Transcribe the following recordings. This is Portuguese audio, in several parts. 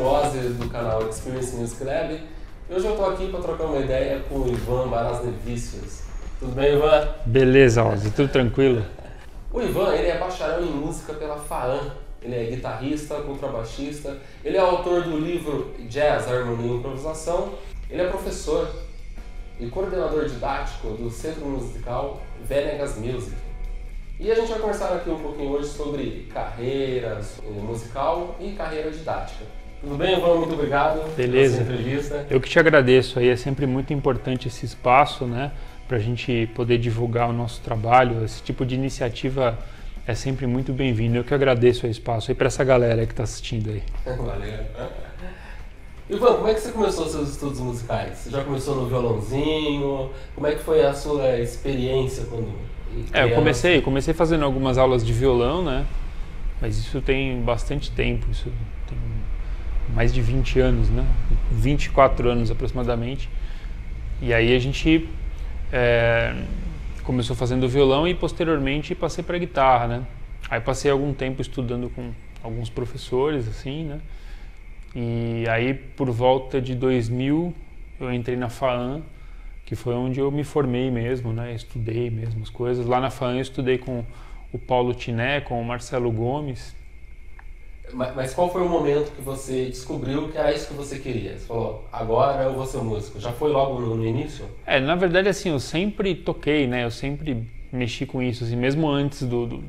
o Ozzy do canal Experience Music Lab. E hoje eu estou aqui para trocar uma ideia com o Ivan Barasnevicius. Tudo bem, Ivan? Beleza, Ozzy, tudo tranquilo? O Ivan, ele é bacharel em música pela FAAN. Ele é guitarrista, contrabaixista. Ele é autor do livro Jazz, Harmonia e Improvisação. Ele é professor e coordenador didático do Centro Musical Venegas Music. E a gente vai conversar aqui um pouquinho hoje sobre carreira musical e carreira didática. Tudo bem, Ivan? Muito obrigado. Beleza. Pela sua entrevista. Eu que te agradeço aí, é sempre muito importante esse espaço, né, para a gente poder divulgar o nosso trabalho. Esse tipo de iniciativa é sempre muito bem-vindo. Eu que agradeço o espaço aí para essa galera que está assistindo aí. Valeu. Ivan, como é que você começou seus estudos musicais? Você já começou no violãozinho? Como é que foi a sua experiência quando... Eu comecei fazendo algumas aulas de violão, né? Mas isso tem bastante tempo, isso tem mais de 20 anos, né? 24 anos aproximadamente. E aí a gente começou fazendo violão e posteriormente passei para guitarra, né? Aí passei algum tempo estudando com alguns professores, assim, né? E aí por volta de 2000 eu entrei na FAAN, que foi onde eu me formei mesmo, né? Estudei mesmo as coisas. Lá na FAAN eu estudei com o Paulo Tiné, com o Marcelo Gomes. Mas qual foi o momento que você descobriu que era isso que você queria? Você falou, agora eu vou ser músico. Já foi logo no início? Na verdade, assim, eu sempre toquei, né? Eu sempre mexi com isso, assim, mesmo antes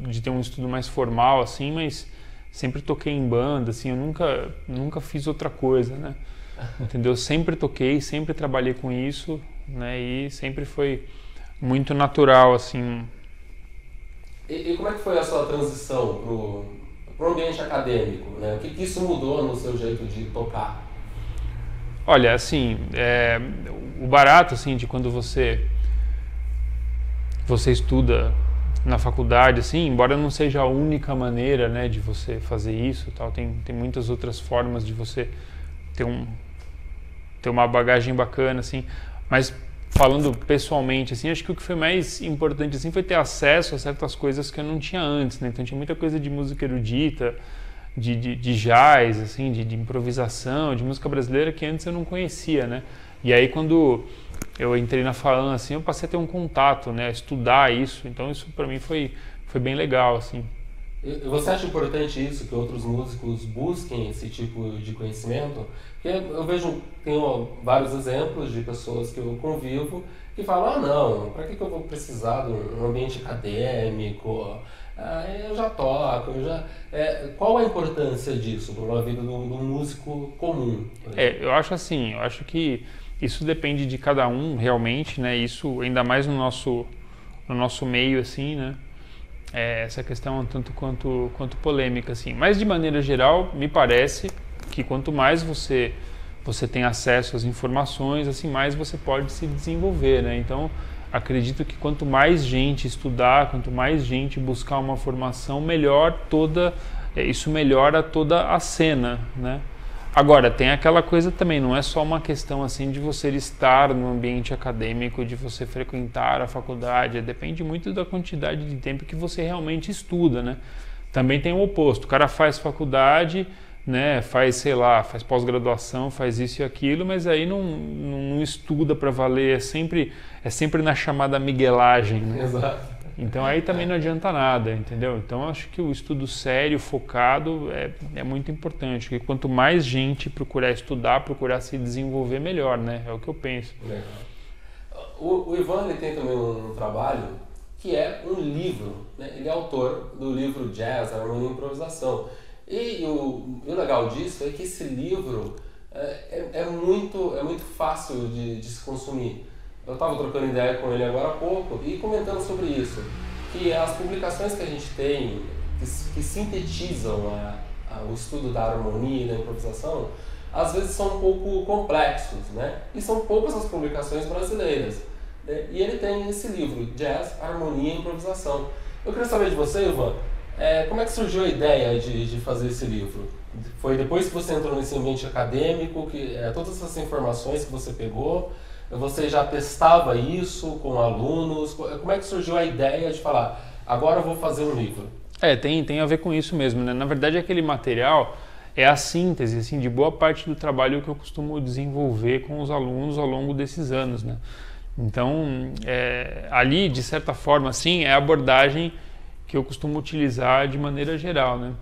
de ter um estudo mais formal, assim, mas sempre toquei em banda, assim, eu nunca fiz outra coisa, né? Entendeu? Eu sempre toquei, sempre trabalhei com isso, né? E sempre foi muito natural, assim. E como é que foi a sua transição pro ambiente acadêmico, né? O que isso mudou no seu jeito de tocar? Olha, assim, o barato, assim, de quando você estuda na faculdade, assim, embora não seja a única maneira, né, de você fazer isso, tal, tem muitas outras formas de você ter uma bagagem bacana, assim, mas falando pessoalmente, assim, acho que o que foi mais importante, assim, foi ter acesso a certas coisas que eu não tinha antes, né? Então tinha muita coisa de música erudita, de jazz, assim, de improvisação, de música brasileira que antes eu não conhecia, né? E aí quando eu entrei na FAAN, assim, eu passei a ter um contato, né? Estudar isso, então isso para mim foi bem legal, assim. E você acha importante isso, que outros músicos busquem esse tipo de conhecimento? Porque eu tenho vários exemplos de pessoas que eu convivo que falam, não, para que eu vou precisar de um ambiente acadêmico? Eu já toco, qual a importância disso para a vida de um músico comum? Eu acho que isso depende de cada um realmente, né? Isso ainda mais no nosso meio, assim, né? Essa questão é um tanto quanto polêmica, assim. Mas de maneira geral, me parece que quanto mais você tem acesso às informações, assim, mais você pode se desenvolver, né? Então, acredito que quanto mais gente estudar, quanto mais gente buscar uma formação, isso melhora toda a cena, né? Agora, tem aquela coisa também, não é só uma questão assim de você estar no ambiente acadêmico, de você frequentar a faculdade, depende muito da quantidade de tempo que você realmente estuda, né? Também tem o oposto, o cara faz faculdade, né, faz pós-graduação, faz isso e aquilo, mas aí não estuda para valer, é sempre na chamada miguelagem, né? Exato. Então aí também não adianta nada, entendeu? Então acho que o estudo sério, focado, é muito importante. Porque quanto mais gente procurar estudar, procurar se desenvolver, melhor, né? É o que eu penso. Legal. O Ivan, ele tem também um trabalho que é um livro, né? Ele é autor do livro Jazz, Harmonia e Improvisação. E o legal disso é que esse livro é muito fácil de se consumir. Eu estava trocando ideia com ele agora há pouco e comentando sobre isso, que as publicações que a gente tem, que sintetizam o estudo da harmonia e da improvisação, às vezes são um pouco complexos, né? E são poucas as publicações brasileiras. E ele tem esse livro, Jazz, Harmonia e Improvisação. Eu queria saber de você, Ivan, como é que surgiu a ideia de fazer esse livro? Foi depois que você entrou nesse ambiente acadêmico, que todas essas informações que você pegou, você já testava isso com alunos? Como é que surgiu a ideia de falar, agora eu vou fazer um livro? Tem a ver com isso mesmo, né? Na verdade, aquele material, é a síntese assim, de boa parte do trabalho que eu costumo desenvolver com os alunos ao longo desses anos, né? Então, ali, de certa forma, assim, é a abordagem que eu costumo utilizar de maneira geral, né?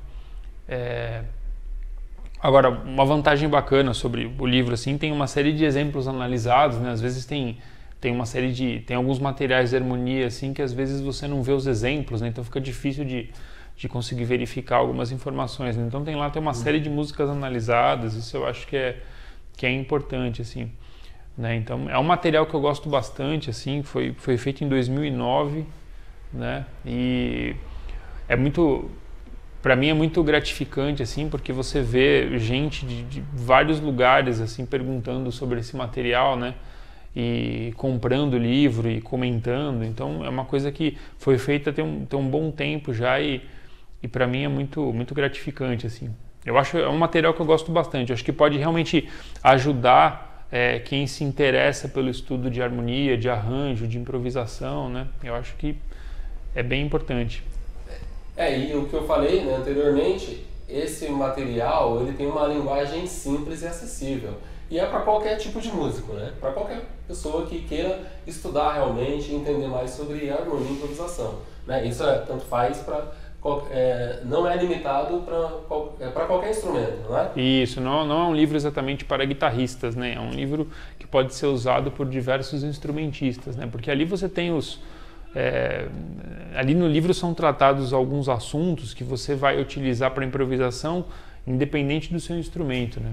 Agora, uma vantagem bacana sobre o livro, assim, tem uma série de exemplos analisados, né? Às vezes tem alguns materiais de harmonia, assim, que às vezes você não vê os exemplos, né? Então fica difícil de conseguir verificar algumas informações, né? Então tem uma série de músicas analisadas, isso eu acho que é importante, assim, né? Então é um material que eu gosto bastante, assim, foi feito em 2009, né? E para mim é muito gratificante, assim, porque você vê gente de vários lugares, assim, perguntando sobre esse material, né? E comprando o livro e comentando. Então é uma coisa que foi feita tem um bom tempo já e para mim é muito gratificante, assim. Eu acho é um material que eu gosto bastante. Eu acho que pode realmente ajudar quem se interessa pelo estudo de harmonia, de arranjo, de improvisação, né? Eu acho que é bem importante. E o que eu falei, né, anteriormente, esse material ele tem uma linguagem simples e acessível. E é para qualquer tipo de músico, né? Para qualquer pessoa que queira estudar realmente e entender mais sobre harmonia e improvisação, né? Isso tanto faz para... não é limitado para qualquer instrumento, não é? Isso, não é um livro exatamente para guitarristas, né? É um livro que pode ser usado por diversos instrumentistas, né? Porque ali você tem ali no livro são tratados alguns assuntos que você vai utilizar para improvisação, independente do seu instrumento, né?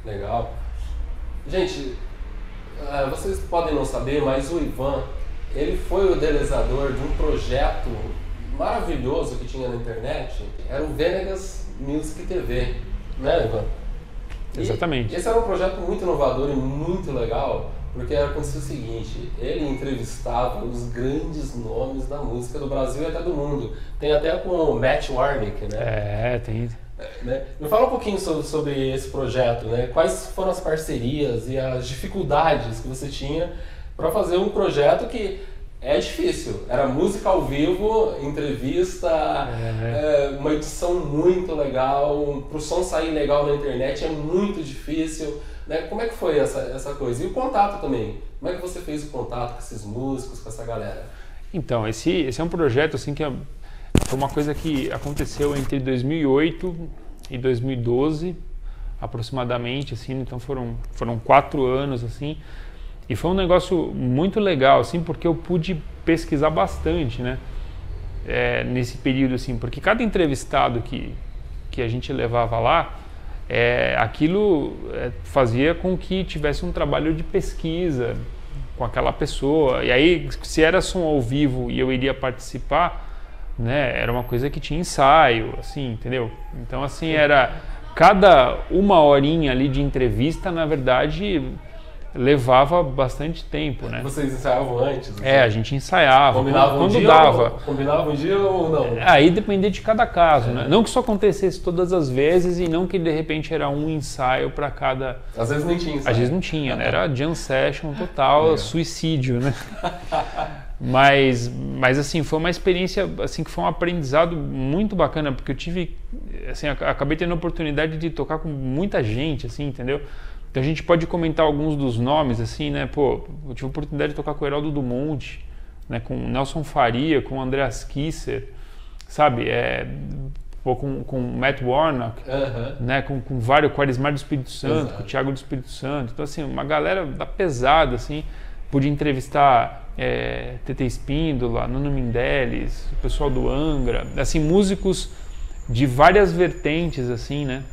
Legal. Gente, vocês podem não saber, mas o Ivan, ele foi o idealizador de um projeto maravilhoso que tinha na internet. Era o Venegas Music TV, né, Ivan? Exatamente. Esse era um projeto muito inovador e muito legal, porque acontecia o seguinte: ele entrevistava os grandes nomes da música do Brasil e até do mundo. Tem até com o Matt Warnick, né? Tem. Né? Me fala um pouquinho sobre esse projeto, né? Quais foram as parcerias e as dificuldades que você tinha para fazer um projeto que é difícil. Era música ao vivo, entrevista, uma edição muito legal, para o som sair legal na internet é muito difícil, né? Como é que foi essa coisa? E o contato também? Como é que você fez o contato com esses músicos, com essa galera? Então, esse é um projeto assim que foi uma coisa que aconteceu entre 2008 e 2012, aproximadamente, assim, então foram 4 anos, assim, e foi um negócio muito legal, assim, porque eu pude pesquisar bastante, né, nesse período, assim, porque cada entrevistado que a gente levava lá, aquilo fazia com que tivesse um trabalho de pesquisa com aquela pessoa, e aí, se era som ao vivo e eu iria participar, né, era uma coisa que tinha ensaio, assim, entendeu? Então, assim, era cada 1 horinha ali de entrevista, na verdade, levava bastante tempo, né? Vocês ensaiavam antes? Assim? A gente ensaiava. Combinava quando um dia dava. Combinava um dia ou não? Aí dependia de cada caso, né? Não que isso acontecesse todas as vezes e não que de repente era um ensaio para cada... Às vezes nem tinha ensaio. Às vezes não tinha, né? Era jam session total, suicídio, né? Mas assim, foi uma experiência, assim, que foi um aprendizado muito bacana, porque eu tive, assim, acabei tendo a oportunidade de tocar com muita gente, assim, entendeu? Então a gente pode comentar alguns dos nomes, assim, né? Pô, eu tive a oportunidade de tocar com o Heraldo Dumont, né? Com o Nelson Faria, com o Andreas Kisser, sabe? Com o Matt Warnock, né? Com o Arismar do Espírito Santo, com o Thiago do Espírito Santo. Então, assim, uma galera da pesada, assim. Pude entrevistar Tete Espíndola, Nuno Mindeles, o pessoal do Angra, assim, músicos de várias vertentes, assim, né?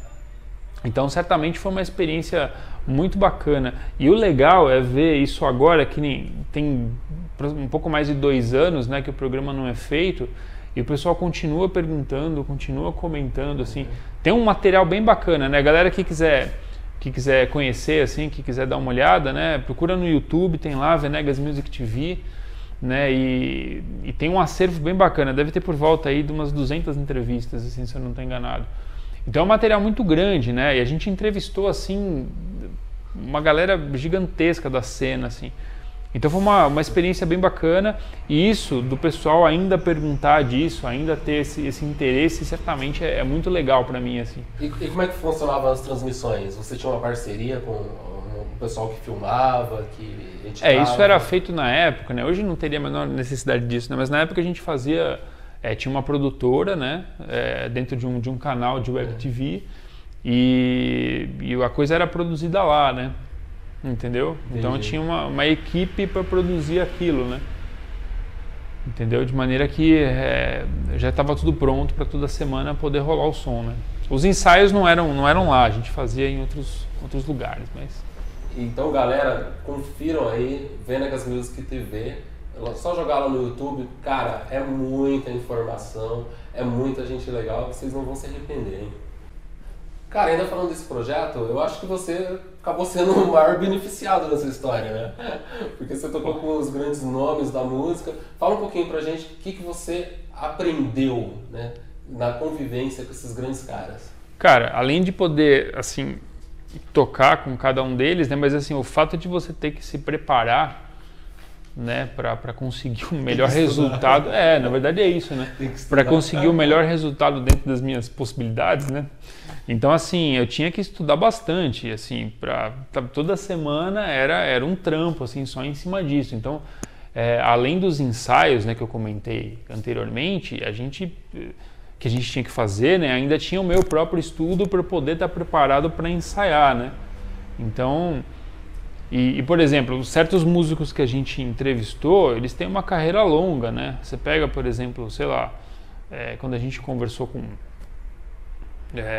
Então, certamente foi uma experiência muito bacana. E o legal é ver isso agora, que tem um pouco mais de 2 anos, né, que o programa não é feito, e o pessoal continua perguntando, continua comentando, assim. Tem um material bem bacana, né? A galera que quiser conhecer, assim, que quiser dar uma olhada, né, procura no YouTube, tem lá Venegas Music TV, né, e tem um acervo bem bacana, deve ter por volta aí de umas 200 entrevistas, assim, se eu não estou enganado. Então é um material muito grande, né, e a gente entrevistou, assim, uma galera gigantesca da cena, assim, Então foi uma experiência bem bacana, e isso do pessoal ainda perguntar disso, ainda ter esse interesse, certamente é muito legal para mim, assim. E como é que funcionavam as transmissões? Você tinha uma parceria com o pessoal que filmava, que editava? Isso era feito na época, né? Hoje não teria a menor necessidade disso, né? Mas na época a gente fazia, tinha uma produtora, né? Dentro de um canal de web TV, e a coisa era produzida lá, né? Entendeu? Entendi. Então tinha uma equipe para produzir aquilo, né? Entendeu? De maneira que já estava tudo pronto para toda semana poder rolar o som, né? Os ensaios não eram lá, a gente fazia em outros lugares, mas... Então, galera, confiram aí, Venegas Music TV, só jogar lá no YouTube, cara, é muita informação, é muita gente legal, vocês não vão se arrepender, hein? Cara, ainda falando desse projeto, eu acho que você acabou sendo o maior beneficiado nessa história, né? Porque você tocou com os grandes nomes da música. Fala um pouquinho pra gente o que você aprendeu, né, na convivência com esses grandes caras. Cara, além de poder, assim, tocar com cada um deles, né, mas assim, o fato de você ter que se preparar, né, para conseguir o melhor resultado, na verdade é isso, né? Para conseguir o melhor resultado dentro das minhas possibilidades, né? Então, assim, eu tinha que estudar bastante, assim, toda semana era um trampo, assim, só em cima disso. Então, além dos ensaios, né, que eu comentei anteriormente, que a gente tinha que fazer, né, ainda tinha o meu próprio estudo para poder estar preparado para ensaiar, né? Então, por exemplo, certos músicos que a gente entrevistou, eles têm uma carreira longa, né? Você pega, por exemplo, sei lá, quando a gente conversou com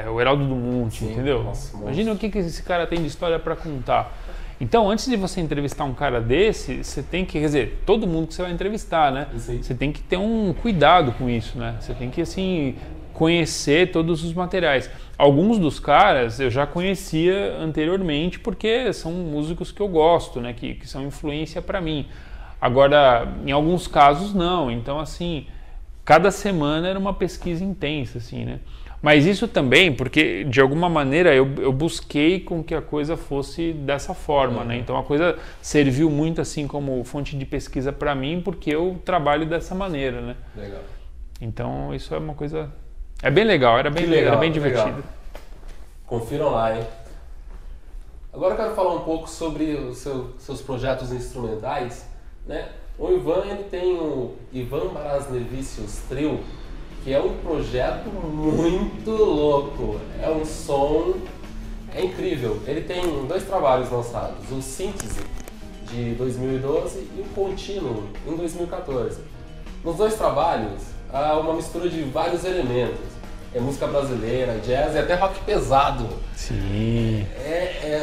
o Heraldo do Monte, sim, entendeu? Nossa, imagina o que esse cara tem de história para contar. Então, antes de você entrevistar um cara desse, você tem que, quer dizer, todo mundo que você vai entrevistar, né? Sim. Você tem que ter um cuidado com isso, né? Você tem que, assim, conhecer todos os materiais. Alguns dos caras eu já conhecia anteriormente porque são músicos que eu gosto, né? Que são influência para mim. Agora, em alguns casos, não. Então, assim, cada semana era uma pesquisa intensa, assim, né? Mas isso também porque, de alguma maneira, eu busquei com que a coisa fosse dessa forma, né? Então a coisa serviu muito assim como fonte de pesquisa para mim porque eu trabalho dessa maneira, né? Legal. Então isso é uma coisa... É bem legal, era bem divertido. Legal. Confiram lá, hein? Agora eu quero falar um pouco sobre os seus projetos instrumentais, né? O Ivan, ele tem o Ivan Brasnevicius Trio, que é um projeto muito louco, é um som, é incrível. Ele tem 2 trabalhos lançados, o Síntese, de 2012, e o Contínuo, em 2014. Nos 2 trabalhos, há uma mistura de vários elementos. É música brasileira, jazz e até rock pesado. Sim.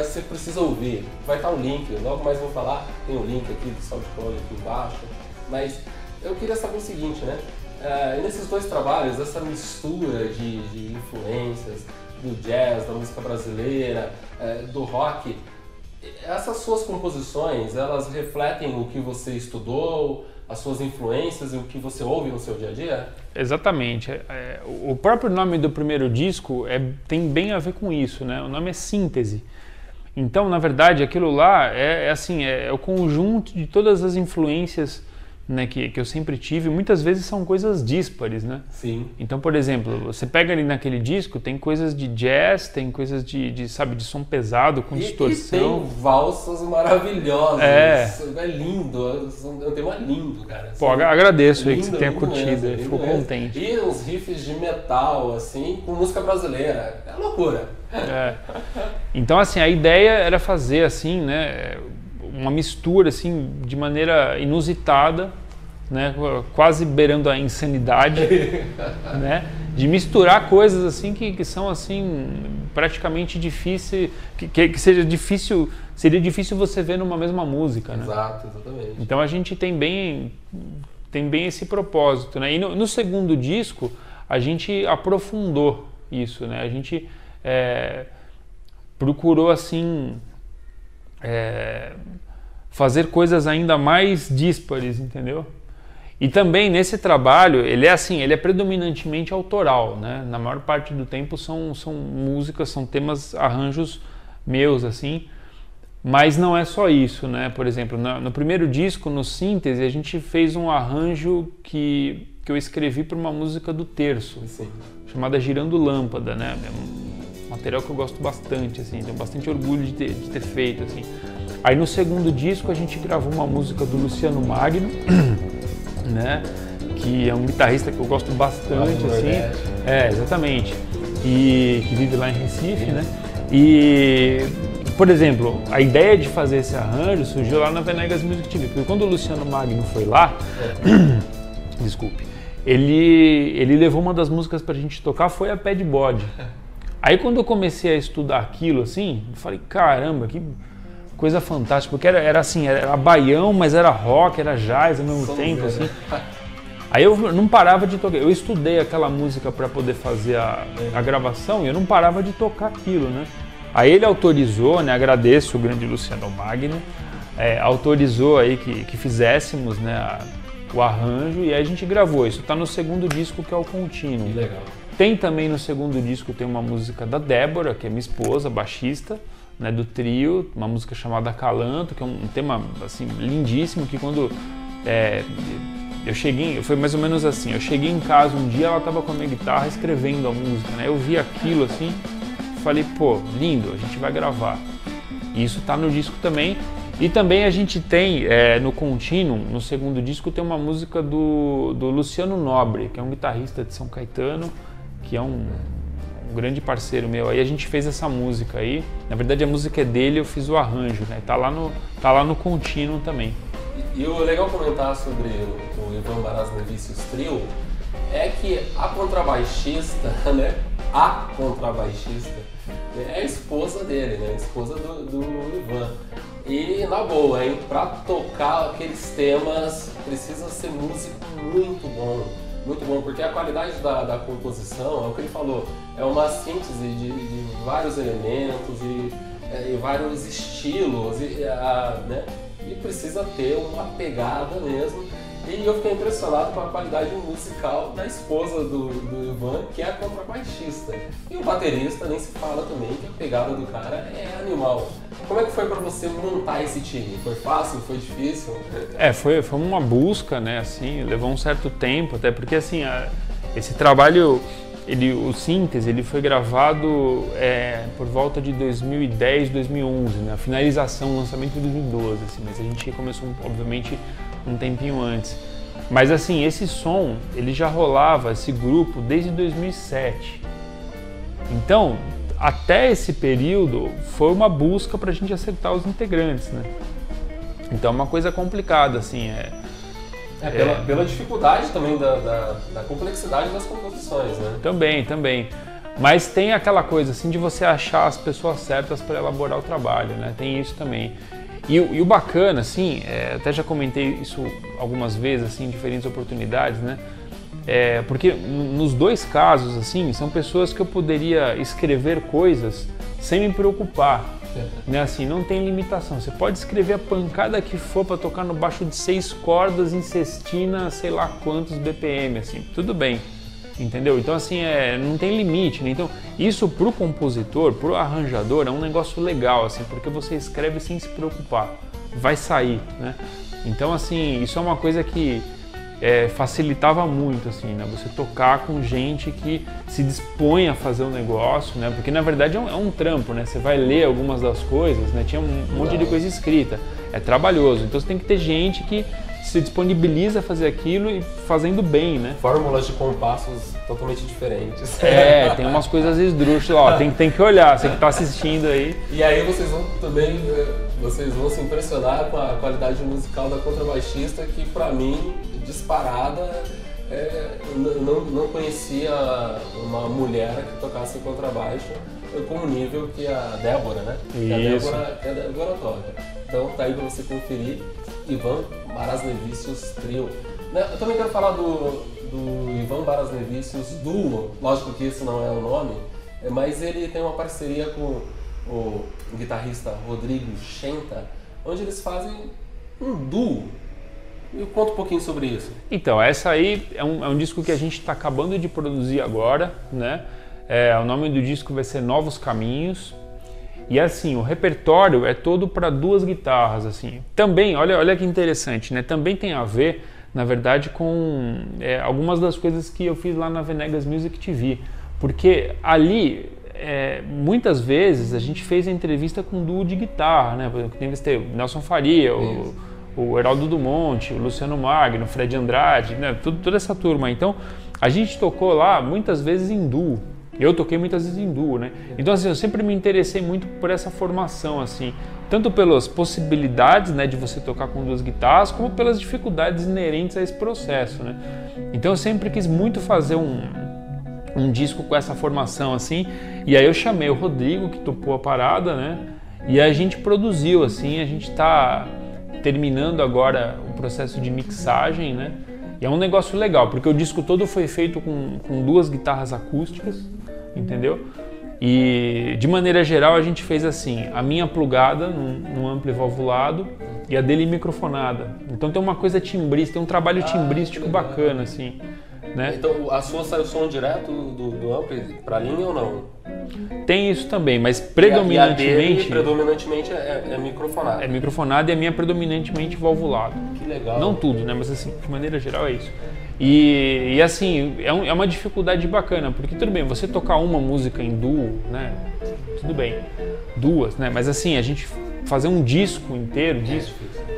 Você precisa ouvir. Vai estar o link, logo mais vou falar, tem o link aqui do SoundCloud aqui embaixo. Mas eu queria saber o seguinte, né? Nesses 2 trabalhos, essa mistura de influências do jazz, da música brasileira, do rock, essas suas composições, elas refletem o que você estudou, as suas influências e o que você ouve no seu dia a dia? Exatamente. O próprio nome do primeiro disco tem bem a ver com isso, né? O nome é Síntese. Então, na verdade, aquilo lá é o conjunto de todas as influências, né, que eu sempre tive. Muitas vezes são coisas díspares, né? Sim. Então, por exemplo, você pega ali naquele disco, tem coisas de jazz, tem coisas de som pesado, com distorção. E tem valsas maravilhosas. É lindo, é um tema lindo, cara. Pô, agradeço aí que você tenha curtido, ficou contente. E uns riffs de metal, assim, com música brasileira. É loucura. Então, assim, a ideia era fazer, assim, né, uma mistura, assim, de maneira inusitada, né, quase beirando a insanidade, né, de misturar coisas assim que são assim praticamente difíceis, que seria difícil você ver numa mesma música, né? Exato, exatamente. Então a gente tem bem esse propósito, né? E no segundo disco a gente aprofundou isso, né? A gente procurou assim fazer coisas ainda mais díspares, entendeu? E também nesse trabalho, ele é predominantemente autoral, né? Na maior parte do tempo são músicas, são temas, arranjos meus, assim. Mas não é só isso, né? Por exemplo, no primeiro disco, no Síntese, a gente fez um arranjo que eu escrevi para uma música do Terço, Sim. chamada Girando Lâmpada, né? É um material que eu gosto bastante, assim, tenho bastante orgulho de ter feito, assim. Aí no segundo disco a gente gravou uma música do Luciano Magno, né? Que é um guitarrista que eu gosto bastante, assim. Exatamente. E que vive lá em Recife, né? E, por exemplo, a ideia de fazer esse arranjo surgiu lá na Venegas Music TV, porque quando o Luciano Magno foi lá, desculpe, ele levou uma das músicas pra gente tocar, foi a Pé de Bode. Aí quando eu comecei a estudar aquilo, assim, eu falei, caramba, que coisa fantástica, porque era assim, era baião, mas era rock, era jazz ao mesmo tempo, assim. Aí eu não parava de tocar, eu estudei aquela música para poder fazer a gravação e eu não parava de tocar aquilo, né? Aí ele autorizou, né, agradeço o grande Luciano Magno, autorizou aí que fizéssemos, né, o arranjo e aí a gente gravou. Isso tá no segundo disco, que é o Contínuo. Que legal. Tem também no segundo disco, tem uma música da Débora, que é minha esposa, baixista, né, do trio, uma música chamada Acalanto, que é um tema assim, lindíssimo, que quando eu cheguei, foi mais ou menos assim, eu cheguei em casa um dia, ela estava com a minha guitarra escrevendo a música, né, eu vi aquilo assim, falei, pô, lindo, a gente vai gravar. E isso tá no disco também. E também a gente tem, no Contínuo, no segundo disco, tem uma música do Luciano Nobre, que é um guitarrista de São Caetano, que é um grande parceiro meu. Aí a gente fez essa música aí. Na verdade a música é dele, eu fiz o arranjo, né? Tá lá no Contínuo também. E o legal comentar sobre o Ivan Baraz Nevicius Trio é que a contrabaixista, né? A contrabaixista é a esposa dele, né? A esposa do Ivan. E na boa, hein? Pra tocar aqueles temas precisa ser músico muito bom. Muito bom, porque a qualidade da composição, é o que ele falou, é uma síntese de vários elementos e vários estilos, né? E precisa ter uma pegada mesmo. E eu fiquei impressionado com a qualidade musical da esposa do Ivan, que é a contrabaixista. E o baterista nem se fala também, que a pegada do cara é animal. Como é que foi para você montar esse time? Foi fácil? Foi difícil? Foi uma busca, né, assim, levou um certo tempo, até porque, assim, esse trabalho, o Síntese, ele foi gravado por volta de 2010, 2011, né, a finalização, o lançamento de 2012, assim, mas a gente começou, obviamente, um tempinho antes. Mas, assim, esse som, ele já rolava, esse grupo, desde 2007. Então, até esse período, foi uma busca para a gente acertar os integrantes, né? Então é uma coisa complicada, assim. Pela dificuldade também da complexidade das composições, né? Também. Mas tem aquela coisa, assim, de você achar as pessoas certas para elaborar o trabalho, né? Tem isso também. E o bacana, assim, até já comentei isso algumas vezes, assim, em diferentes oportunidades, né? Porque nos dois casos, assim, são pessoas que eu poderia escrever coisas sem me preocupar, né? Assim, não tem limitação. Você pode escrever a pancada que for para tocar no baixo de 6 cordas em sextina, sei lá quantos BPM, assim, tudo bem, entendeu? Então, assim, não tem limite, né? Então, isso pro compositor, pro arranjador, é um negócio legal, assim, porque você escreve sem se preocupar, vai sair, né? Então, assim, isso é uma coisa que facilitava muito, assim, né? Você tocar com gente que se dispõe a fazer o negócio, né? Porque na verdade é um trampo, né? Você vai ler algumas das coisas, né? Tinha um monte de coisa escrita, é trabalhoso. Então você tem que ter gente que se disponibiliza a fazer aquilo e fazendo bem, né? Fórmulas de compassos totalmente diferentes. Tem umas coisas esdrúxulas, ó, tem que olhar, você que tá assistindo aí. E aí vocês vão se impressionar com a qualidade musical da contrabaixista, que pra mim, disparada, não conhecia uma mulher que tocasse contrabaixo com o nível que a Débora, né? Isso. Que a Débora toca. Então tá aí pra você conferir, Ivan Baraz Nevicius Trio. Eu também quero falar do Ivan Baraz Nevicius Duo, lógico que esse não é o nome, mas ele tem uma parceria com o guitarrista Rodrigo Schenta, onde eles fazem um duo. Me conta um pouquinho sobre isso. Então, essa aí é um disco que a gente está acabando de produzir agora, né? O nome do disco vai ser Novos Caminhos. E assim, o repertório é todo para 2 guitarras, assim. Também, olha que interessante, né? Também tem a ver, na verdade, com algumas das coisas que eu fiz lá na Venegas Music TV. Porque ali, muitas vezes, a gente fez a entrevista com duo de guitarra, né? Tem que ter o Nelson Faria, o Heraldo Dumont, o Luciano Magno, o Fred Andrade, né? Toda essa turma. Então, a gente tocou lá muitas vezes em duo. Eu toquei muitas vezes em duo, né? Então, assim, eu sempre me interessei muito por essa formação, assim, tanto pelas possibilidades, né, de você tocar com 2 guitarras, como pelas dificuldades inerentes a esse processo, né? Então, eu sempre quis muito fazer um disco com essa formação, assim, e aí eu chamei o Rodrigo, que topou a parada, né? E a gente produziu, assim, a gente tá terminando agora o processo de mixagem, né? E é um negócio legal, porque o disco todo foi feito com 2 guitarras acústicas, entendeu? E de maneira geral a gente fez assim, a minha plugada num ampli valvulado e a dele microfonada. Então tem uma coisa timbrística, tem um trabalho timbrístico bacana, assim, né? Então a sua sai o som direto do ampli para a linha ou não? Tem isso também, mas predominantemente... predominantemente é microfonado. É microfonado e a minha predominantemente valvulado. Que legal. Não tudo, né? Mas assim, de maneira geral é isso. E assim, é uma dificuldade bacana, porque tudo bem, você tocar uma música em duo, né? Tudo bem, 2, né? Mas assim, a gente fazer um disco inteiro disso,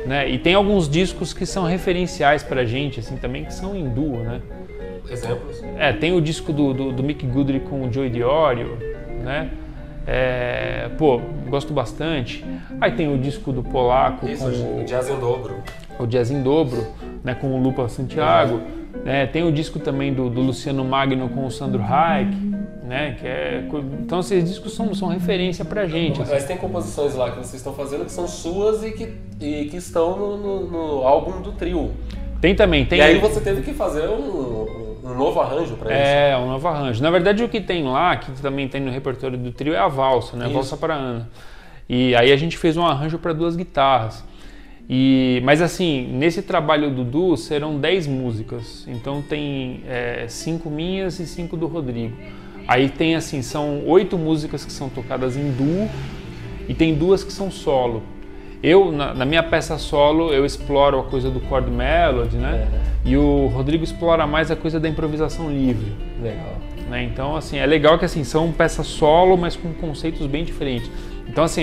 né? E tem alguns discos que são referenciais pra gente, assim, também, que são em duo, né? Exemplos? Tem o disco do Mick Guthrie com o Joey Diorio, né? Gosto bastante. Aí tem o disco do Polaco Isso, com o Jazz em Dobro. O Jazz em Dobro, né, com o Lupa Santiago. Tem o disco também do Luciano Magno com o Sandro Reich, né? Então esses discos são referência pra gente. Mas tem composições lá que vocês estão fazendo que são suas e que estão no álbum do trio. Tem também. E aí você teve que fazer um novo arranjo para isso. Um novo arranjo. Na verdade, o que tem lá, que também tem no repertório do trio, é a valsa, né? A valsa para Ana. E aí a gente fez um arranjo para 2 guitarras. Mas assim, nesse trabalho do duo serão 10 músicas. Então tem 5 minhas e 5 do Rodrigo. Aí tem assim, são 8 músicas que são tocadas em duo e tem 2 que são solo. Eu, na minha peça solo, eu exploro a coisa do chord melody, né? E o Rodrigo explora mais a coisa da improvisação livre. Legal. Né? Então, assim, é legal que assim, são peças solo, mas com conceitos bem diferentes. Então, assim,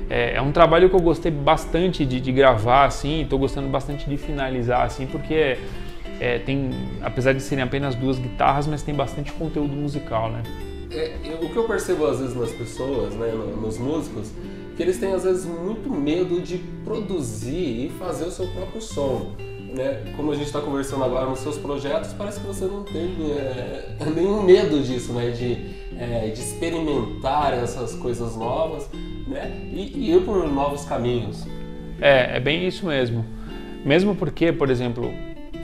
é um trabalho que eu gostei bastante de gravar, assim, estou gostando bastante de finalizar, assim, porque tem, apesar de serem apenas 2 guitarras, mas tem bastante conteúdo musical, né? O que eu percebo às vezes nas pessoas, né, nos músicos, que eles têm às vezes muito medo de produzir e fazer o seu próprio som, né? Como a gente está conversando agora nos seus projetos, parece que você não tem nenhum medo disso, né? De experimentar essas coisas novas, né? E ir por novos caminhos. É bem isso mesmo. Mesmo porque, por exemplo,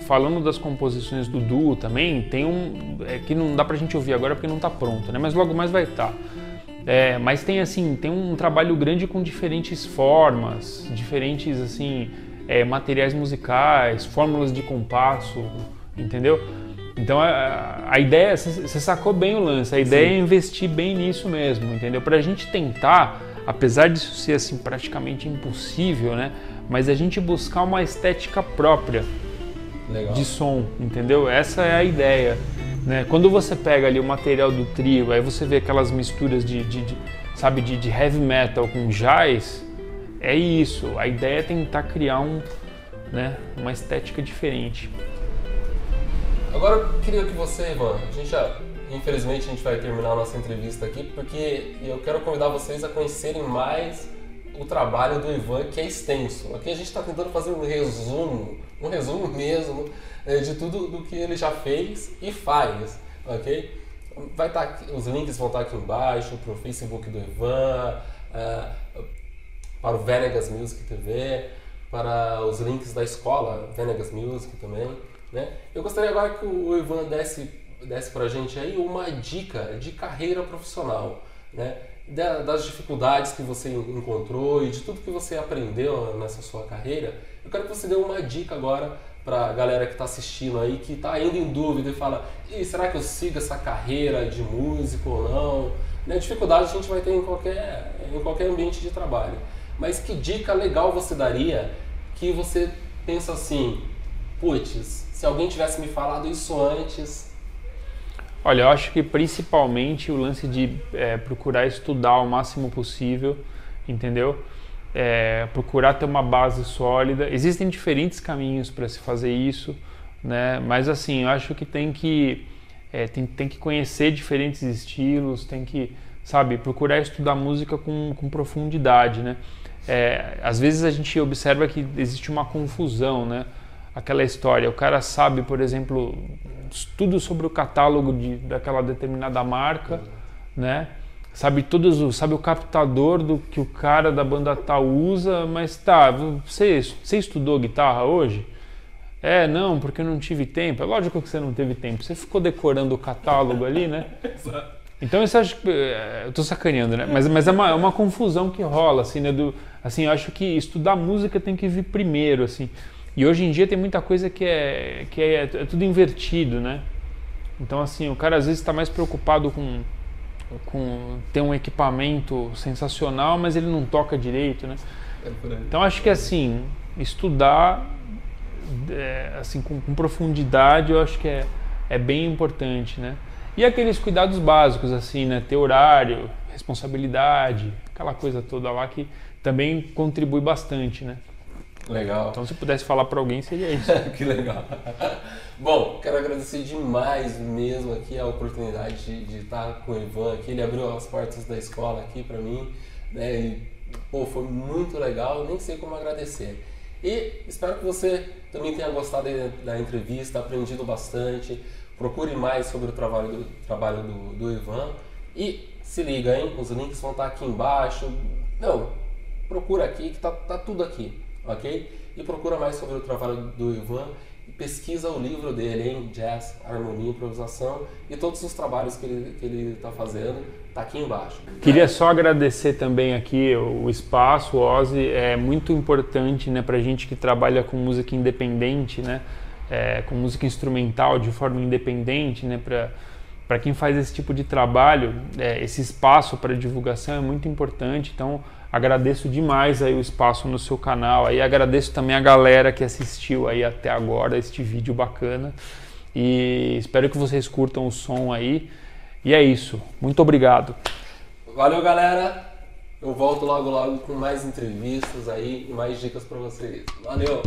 falando das composições do duo também, tem que não dá pra gente ouvir agora porque não tá pronto, né? Mas logo mais vai estar. Mas tem um trabalho grande com diferentes formas, diferentes assim, materiais musicais, fórmulas de compasso, entendeu? Então a ideia, você sacou bem o lance, a ideia é investir bem nisso mesmo, entendeu? Pra gente tentar, apesar disso ser assim praticamente impossível, né? Mas a gente buscar uma estética própria. Legal. De som, entendeu? Essa é a ideia. Né? Quando você pega ali o material do trio, aí você vê aquelas misturas de heavy metal com jazz, é isso. A ideia é tentar criar uma estética diferente. Agora eu queria que você, Ivan, infelizmente a gente vai terminar a nossa entrevista aqui, porque eu quero convidar vocês a conhecerem mais o trabalho do Ivan, que é extenso. Aqui a gente está tentando fazer um resumo mesmo de tudo do que ele já fez e faz, ok? Os links vão estar aqui embaixo para o Facebook do Ivan, para o Venegas Music TV, para os links da escola Venegas Music também, né? Eu gostaria agora que o Ivan desse para a gente aí uma dica de carreira profissional, né? Das dificuldades que você encontrou e de tudo que você aprendeu nessa sua carreira. Eu quero que você dê uma dica agora para galera que está assistindo aí, que está ainda em dúvida e fala, será que eu sigo essa carreira de músico ou não? Né? Dificuldade a gente vai ter em qualquer ambiente de trabalho. Mas que dica legal você daria que você pensa assim, putz, se alguém tivesse me falado isso antes... Olha, eu acho que principalmente o lance de procurar estudar o máximo possível, entendeu? Procurar ter uma base sólida. Existem diferentes caminhos para se fazer isso, né? Mas assim, eu acho que tem que conhecer diferentes estilos, tem que, sabe, procurar estudar música com profundidade, né? Às vezes a gente observa que existe uma confusão, né? Aquela história, o cara sabe, por exemplo, tudo sobre o catálogo daquela determinada marca, né? Sabe o captador do que o cara da banda tal usa, mas tá, você estudou guitarra hoje? Não, porque eu não tive tempo. É lógico que você não teve tempo, você ficou decorando o catálogo ali, né? Então isso acho que eu tô sacaneando, né? Mas é uma confusão que rola, assim, né? Assim, eu acho que estudar música tem que vir primeiro, assim. E hoje em dia tem muita coisa que é tudo invertido, né? Então, assim, o cara às vezes está mais preocupado com ter um equipamento sensacional, mas ele não toca direito, né? Então, acho que, assim, estudar assim, com profundidade, eu acho que é bem importante, né? E aqueles cuidados básicos, assim, né? Ter horário, responsabilidade, aquela coisa toda lá que também contribui bastante, né? Legal. Então, se pudesse falar para alguém, seria isso. Que legal. Bom, quero agradecer demais mesmo aqui a oportunidade de estar com o Ivan aqui. Ele abriu as portas da escola aqui para mim, né? E, foi muito legal, nem sei como agradecer. E espero que você também tenha gostado da entrevista, aprendido bastante. Procure mais sobre o trabalho do Ivan. E se liga, hein? Os links vão estar aqui embaixo. Não, procura aqui que tá tudo aqui. Ok? E procura mais sobre o trabalho do Ivan e pesquisa o livro dele, hein? Jazz, Harmonia, Improvisação, e todos os trabalhos que ele está fazendo, tá aqui embaixo. Queria só agradecer também aqui o espaço, o Ozzy, é muito importante, né, pra gente que trabalha com música independente, né, com música instrumental de forma independente, né, para quem faz esse tipo de trabalho, esse espaço para divulgação é muito importante. Então agradeço demais aí o espaço no seu canal, aí agradeço também a galera que assistiu aí até agora este vídeo bacana e espero que vocês curtam o som aí. E é isso, muito obrigado. Valeu, galera, eu volto logo com mais entrevistas aí e mais dicas para vocês. Valeu!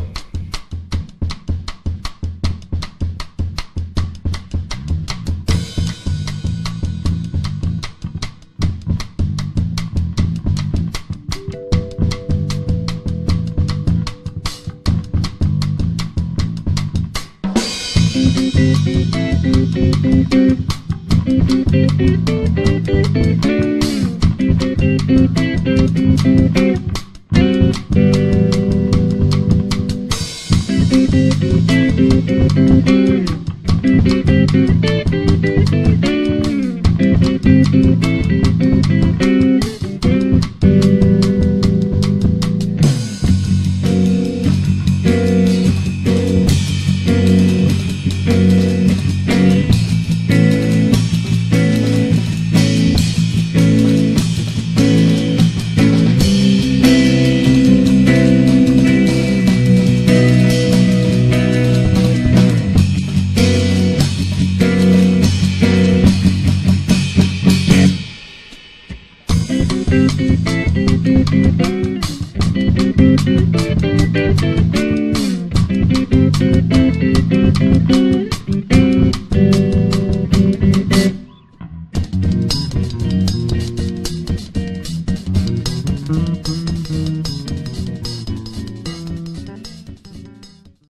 Thank you.